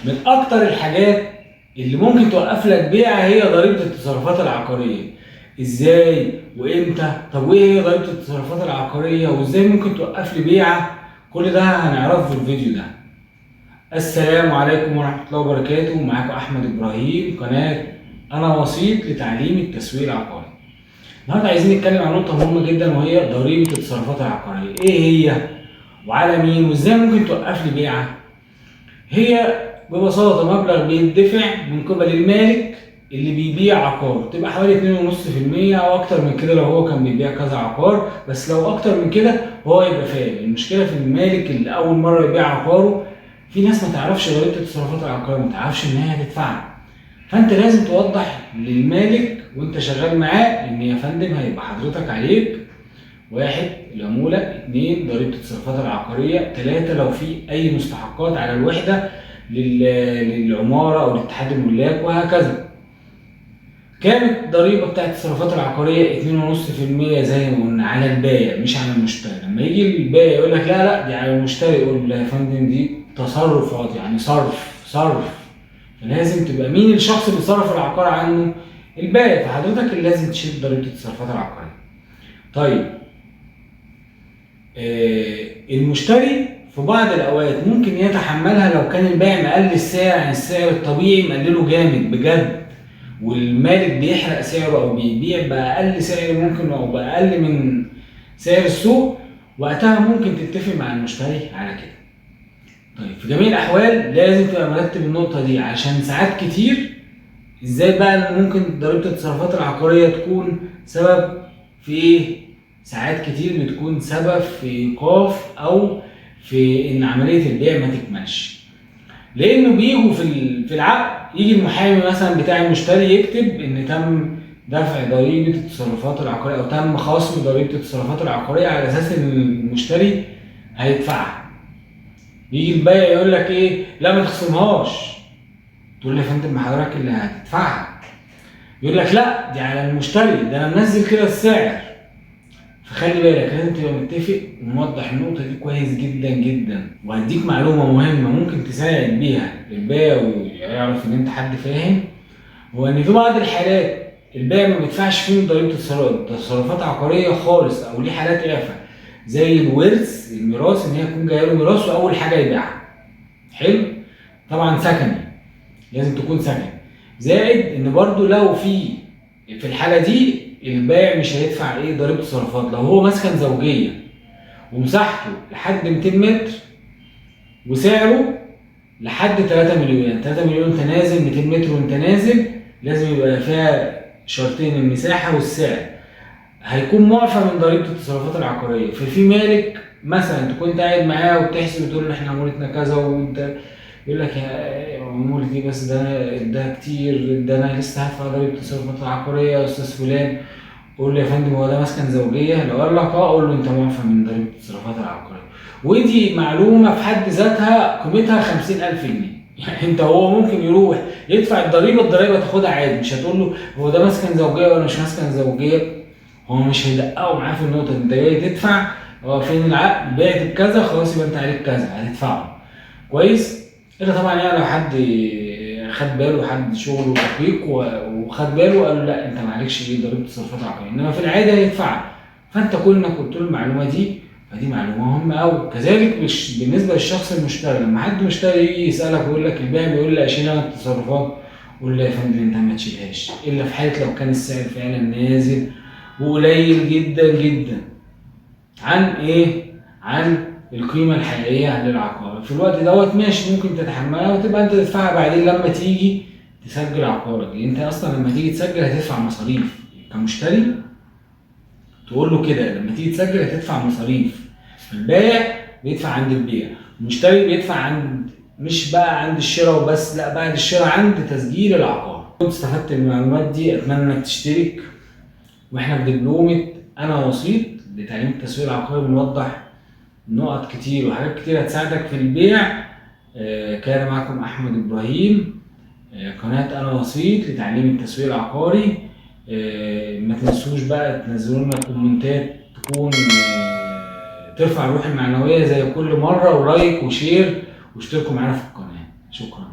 من اكتر الحاجات اللي ممكن توقف لك بيعه هي ضريبه التصرفات العقاريه. ازاي وامتى؟ طب وايه هي ضريبه التصرفات العقاريه وازاي ممكن توقف لي بيعه؟ كل ده هنعرفه في الفيديو ده. السلام عليكم ورحمه الله وبركاته، معاكم احمد ابراهيم، قناه انا وسيط لتعليم التسويق العقاري. النهارده عايزين نتكلم عن نقطه مهمه جدا وهي ضريبه التصرفات العقاريه. ايه هي وعلى مين وازاي ممكن توقف لي بيعه؟ هي ببساطة مبلغ بيدفع من قبل المالك اللي بيبيع عقار، تبقى حوالي 2.5% أو أكتر من كده لو هو كان بيبيع كذا عقار، بس لو أكتر من كده هو يبقى فاهم. المشكلة في المالك اللي أول مرة يبيع عقاره، في ناس ما تعرفش ضريبة التصرفات العقارية، ما تعرفش إن هي هتدفعها. فأنت لازم توضح للمالك وأنت شغال معاه إن يا فندم هيبقى حضرتك عليك 1 العمولة، 2 ضريبة التصرفات العقارية، 3 لو في أي مستحقات على الوحدة للعمارة أو لاتحاد الملاك وهكذا. كانت الضريبة بتاعت التصرفات العقارية 2.5% زي ما قلنا على البايع مش على المشتري. لما يجي البايع يقول لك لا دي على المشتري، يقول يا فندم دي تصرفات يعني صرف. فلازم تبقى مين الشخص اللي صرف العقار عنه؟ البايع، فحضرتك اللي لازم تشيل ضريبة التصرفات العقارية. طيب المشتري في بعض الاوقات ممكن يتحملها لو كان البائع مقلل السعر عن السعر الطبيعي، مقلله جامد بجد، والمالك بيحرق سعره او بيبيع باقل سعر ممكن او باقل من سعر السوق، وقتها ممكن تتفق مع المشتري على كده. طيب في جميع الاحوال لازم تبقى مرتب النقطه دي، عشان ساعات كتير ازاي بقى ممكن ضريبه التصرفات العقاريه تكون سبب في ايه؟ ساعات كتير بتكون سبب في ايقاف او في ان عمليه البيع ما تكملش، لانه بيجوا في العقد، يجي المحامي مثلا بتاع المشتري يكتب ان تم دفع ضريبه التصرفات العقاريه او تم خصم ضريبه التصرفات العقاريه على اساس ان المشتري هيدفعها. يجي البائع يقول لك ايه؟ لا ما تخصمهاش. تقول له يا فندم ما حضرتك اللي هتدفعها. يقول لك لا دي على المشتري، ده انا منزل كده السعر. فخلي بالك لازم تبقى متفق وموضح النقطه دي كويس جدا جدا. وهديك معلومه مهمه ممكن تساعد بيها البائع ويعرف ان انت حد فاهم، هو ان في بعض الحالات البائع ما بيدفعش فيهم ضريبه تصرفات عقاريه خالص، او ليه حالات اعفاء زي الورث، الميراث، ان هي تكون جايه له ميراث واول حاجه يبيعها. حلو؟ طبعا سكني، لازم تكون سكني. زائد ان برضو لو في الحاله دي البائع مش هيدفع ايه؟ ضريبه تصرفات. لو هو مسكن زوجيه ومساحته لحد 200 متر وسعره لحد 3 مليون، يعني 3 مليون انت نازل، 200 متر وانت نازل، لازم يبقى فيها شرطين: المساحه والسعر. هيكون معفى من ضريبه التصرفات العقاريه. ففي مالك مثلا تكون انت قاعد معاه وبتحسب وتقول له احنا عمولتنا كذا، وانت يقول لك يا عمولتي بس ده كتير، ده انا لسه هدفع ضريبه التصرفات العقاريه يا استاذ فلان. قول له يا فندم هو ده مسكن زوجيه؟ لو قال لك اه، قول له انت معفى من ضريبه التصرفات العقاريه. ودي معلومه في حد ذاتها قيمتها 50,000 جنيه. يعني انت هو ممكن يروح يدفع الضريبه تاخدها عادي، مش هتقول له هو ده مسكن زوجيه ولا مش مسكن زوجيه. هو مش هيدققوا معاه في النقطه دي. انت جاي تدفع، هو فين العقد؟ بعت بكذا، خلاص يبقى انت عليك كذا هتدفعه. كويس؟ الا طبعا يعني لو حد خد باله، حد شغله دقيق وخد باله وقال له لا انت ما عليكش ايه؟ ضريبه تصرفات عقاريه، انما في العاده هيدفعها. فانت كونك قلت له المعلومه دي، فدي معلومه مهمه قوي. كذلك بالنسبه للشخص المشتري، لما حد مشتري يجي يسالك ويقول لك البائع بيقول لي اشيل انا التصرفات، قول له يا فندم انت ما تشيلهاش الا في حاله لو كان السعر فعلا نازل وقليل جدا جدا عن ايه؟ عن القيمه الحقيقيه للعقار. في الوقت دوت ماشي ممكن تتحملها وتبقى انت تدفعها بعدين لما تيجي تسجل عقارك. انت اصلا لما تيجي تسجل هتدفع مصاريف كمشتري، تقول له كده لما تيجي تسجل هتدفع مصاريف. البائع بيدفع عند البيع، المشتري بيدفع عند، مش بقى عند الشراء وبس، لا بعد الشراء عند تسجيل العقار. كنت استفدت من المعلومات دي، اتمنى انك تشترك. واحنا بدبلومه انا وسيط لتعليم التسويق العقاري بنوضح نقط كتير وحاجات كتير هتساعدك في البيع. كان معكم احمد ابراهيم، قناه انا وسيط لتعليم التسويق العقاري. ما تنسوش بقى تنزلوا لنا كومنتات تكون ترفع الروح المعنويه زي كل مره، ولايك وشير، واشتركوا معانا في القناه. شكرا.